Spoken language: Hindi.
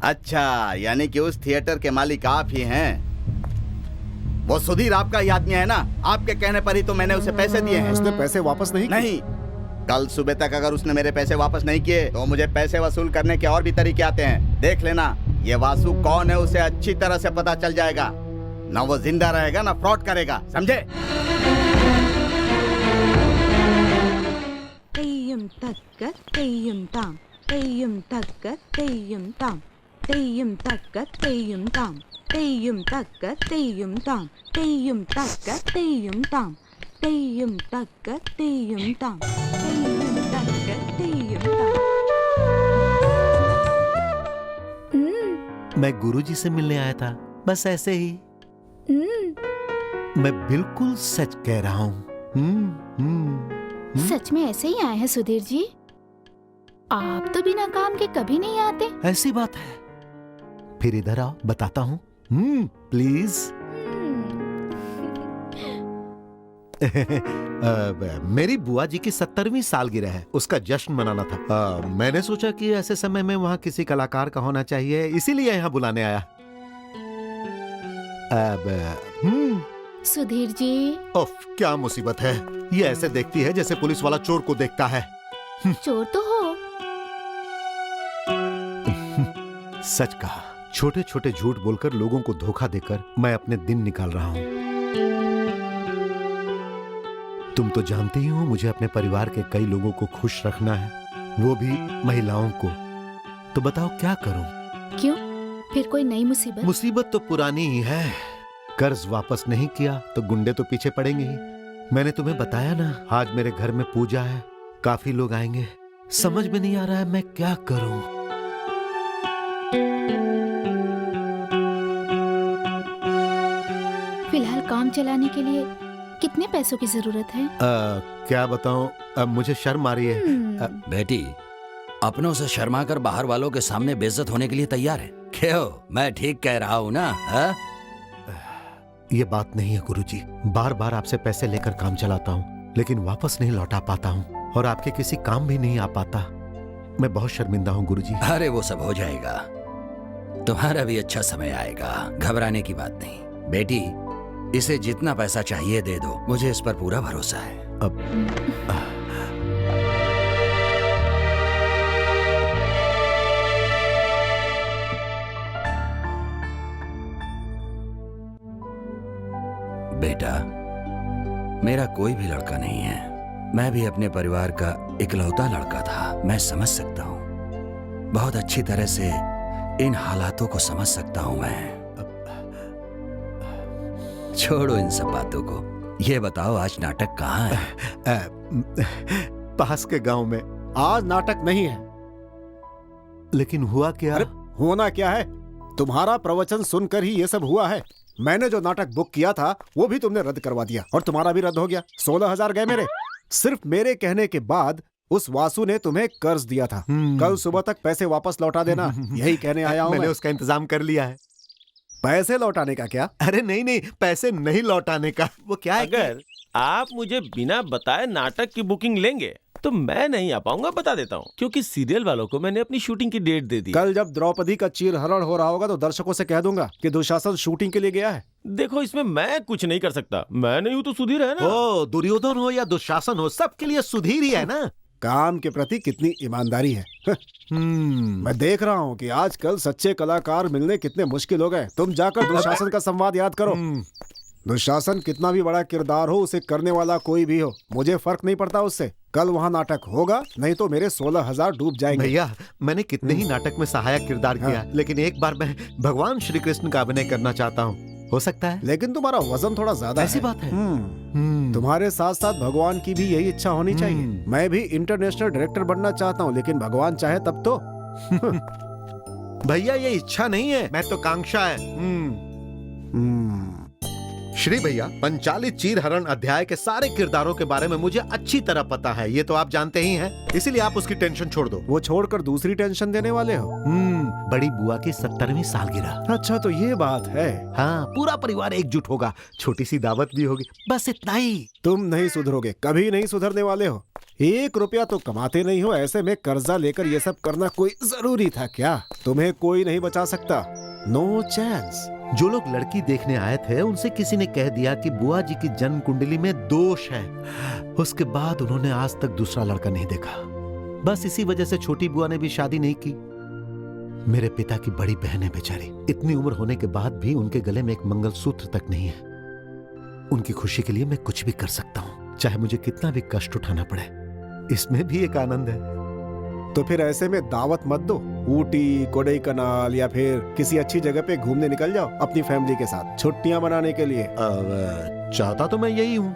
अच्छा, यानी कि उस थिएटर के मालिक आप ही हैं। वो सुधीर आपका ही आदमी है ना? आपके कहने पर ही तो मैंने उसे पैसे दिए हैं। उसने पैसे वापस नहीं किए? नहीं, कल सुबह तक अगर उसने मेरे पैसे वापस नहीं किए तो मुझे पैसे वसूल करने के और भी तरीके आते हैं। देख लेना, ये वासु कौन है उसे अच्छी तरह से पता चल जाएगा। ना वो जिंदा रहेगा ना फ्रॉड करेगा, समझे? तेयम तक्क तेयम ताम, तेयम तक्क तेयम ताम, तेयम तक्क तेयम ताम, तेयम तक्क तेयम ताम, तेयम तक्क तेयम ताम, तेयम तक्क तेयम ताम, तेयम तक्क तेयम ताम। मैं गुरुजी से मिलने आया था, बस ऐसे ही। मैं बिल्कुल सच कह रहा हूँ। सच में ऐसे ही आए हैं सुधीर जी? आप तो बिना काम के कभी नहीं आते। ऐसी बात है। फिर इधर आओ, बताता हूँ। प्लीज। मेरी बुआ जी की 70वीं सालगिरह है, उसका जश्न मनाना था। मैंने सोचा कि ऐसे समय में वहाँ किसी कलाकार का होना चाहिए, इसीलिए यहाँ बुलाने आया। सुधीर जी। उफ, क्या मुसीबत है। ये ऐसे देखती है जैसे पुलिस वाला चोर को देखता है। चोर तो हो। सच कहा, छोटे छोटे झूठ बोलकर लोगों को धोखा देकर मैं अपने दिन निकाल रहा हूं। तुम तो जानते ही हो, मुझे अपने परिवार के कई लोगों को खुश रखना है, वो भी महिलाओं को। तो बताओ क्या करूं? क्यों, फिर कोई नई मुसीबत? मुसीबत तो पुरानी ही है। कर्ज वापस नहीं किया तो गुंडे तो पीछे पड़ेंगे ही। मैंने तुम्हें बताया ना, आज मेरे घर में पूजा है, काफी लोग आएंगे। समझ में नहीं आ रहा है मैं क्या करूं। फिलहाल काम चलाने के लिए कितने पैसों की जरूरत है? क्या बताऊं, अब मुझे शर्म आ रही है। बेटी, अपनों से शर्मा कर बाहर वालों के सामने बेइज्जत होने के लिए तैयार है? क्यों, मैं ठीक कह रहा हूँ ना? ये बात नहीं है गुरुजी। बार बार आपसे पैसे लेकर काम चलाता हूँ, लेकिन वापस नहीं लौटा पाता हूँ और आपके किसी काम भी नहीं आ पाता। मैं बहुत शर्मिंदा हूँ गुरुजी। अरे वो सब हो जाएगा, तुम्हारा भी अच्छा समय आएगा, घबराने की बात नहीं। बेटी, इसे जितना पैसा चाहिए दे दो, मुझे इस पर पूरा भरोसा है। अब बेटा, मेरा कोई भी लड़का नहीं है। मैं भी अपने परिवार का इकलौता लड़का था। मैं समझ सकता हूँ, बहुत अच्छी तरह से इन हालातों को समझ सकता हूँ मैं। छोड़ो इन सब बातों को, ये बताओ आज नाटक कहाँ है? पास के गांव में। आज नाटक नहीं है। लेकिन हुआ क्या? अरे होना क्या है, तुम्हारा प्रवचन सुनकर ही ये सब हुआ है। मैंने जो नाटक बुक किया था वो भी तुमने रद्द करवा दिया और तुम्हारा भी रद्द हो गया। 16,000 गए मेरे। सिर्फ मेरे कहने के बाद उस वासु ने तुम्हें कर्ज दिया था। कल सुबह तक पैसे वापस लौटा देना, यही कहने आया हूं। मैंने उसका इंतजाम कर लिया है। पैसे लौटाने का क्या? अरे नहीं नहीं, पैसे नहीं लौटाने का। वो क्या है, अगर आप मुझे बिना बताए नाटक की बुकिंग लेंगे तो मैं नहीं आ पाऊंगा, बता देता हूँ, क्योंकि सीरियल वालों को मैंने अपनी शूटिंग की डेट दे दी। कल जब द्रौपदी का चीरहरण हो रहा होगा तो दर्शकों से कह दूंगा कि दुशासन शूटिंग के लिए गया है। देखो, इसमें मैं कुछ नहीं कर सकता। मैं नहीं हूँ तो सुधीर है ना। ओ, दुर्योधन हो या दुशासन हो, सबके लिए सुधीर ही है ना। काम के प्रति कितनी ईमानदारी है। मैं देख रहा हूँ कि आजकल सच्चे कलाकार मिलने कितने मुश्किल हो गए। तुम जाकर दुशासन का संवाद याद करो। दुशासन कितना भी बड़ा किरदार हो, उसे करने वाला कोई भी हो, मुझे फर्क नहीं पड़ता उससे। कल वहाँ नाटक होगा, नहीं तो मेरे 16,000 डूब जाएंगे। भैया, मैंने कितने ही नाटक में सहायक किरदार किया, लेकिन एक बार मैं भगवान श्री कृष्ण का अभिनय करना चाहता हूँ। हो सकता है? लेकिन तुम्हारा वजन थोड़ा ज्यादा है। ऐसी बात है। तुम्हारे साथ साथ भगवान की भी यही इच्छा होनी चाहिए। मैं भी इंटरनेशनल डायरेक्टर बनना चाहता हूँ, लेकिन भगवान चाहे तब तो। भैया, ये इच्छा नहीं है, मैं तो कांक्षा है। श्री भैया, पंचाली चीर हरण अध्याय के सारे किरदारों के बारे में मुझे अच्छी तरह पता है, ये तो आप जानते ही हैं, इसीलिए आप उसकी टेंशन छोड़ दो। वो छोड़कर दूसरी टेंशन देने वाले हो? बड़ी बुआ की 70वीं सालगिरह। अच्छा, तो ये बात है। हाँ, पूरा परिवार एकजुट होगा, छोटी सी दावत भी होगी, बस इतना ही। तुम नहीं सुधरोगे, कभी नहीं सुधरने वाले हो। 1 रुपया तो कमाते नहीं हो, ऐसे में कर्जा लेकर ये सब करना कोई जरूरी था क्या? तुम्हें कोई नहीं बचा सकता, नो चांस। जो लोग लड़की देखने आए थे उनसे किसी ने कह दिया कि बुआ जी की जन्म कुंडली में दोष है। उसके बाद उन्होंने आज तक दूसरा लड़का नहीं देखा। बस इसी वजह से छोटी बुआ ने भी शादी नहीं की। मेरे पिता की बड़ी बहन है बेचारी, इतनी उम्र होने के बाद भी उनके गले में एक मंगलसूत्र तक नहीं है। उनकी खुशी के लिए मैं कुछ भी कर सकता हूँ, चाहे मुझे कितना भी कष्ट उठाना पड़े। इसमें भी एक आनंद है। तो फिर ऐसे में दावत मत दो, ऊटी, कोडाईकनाल या फिर किसी अच्छी जगह पे घूमने निकल जाओ अपनी फैमिली के साथ, छुट्टियां मनाने के लिए। चाहता तो मैं यही हूँ।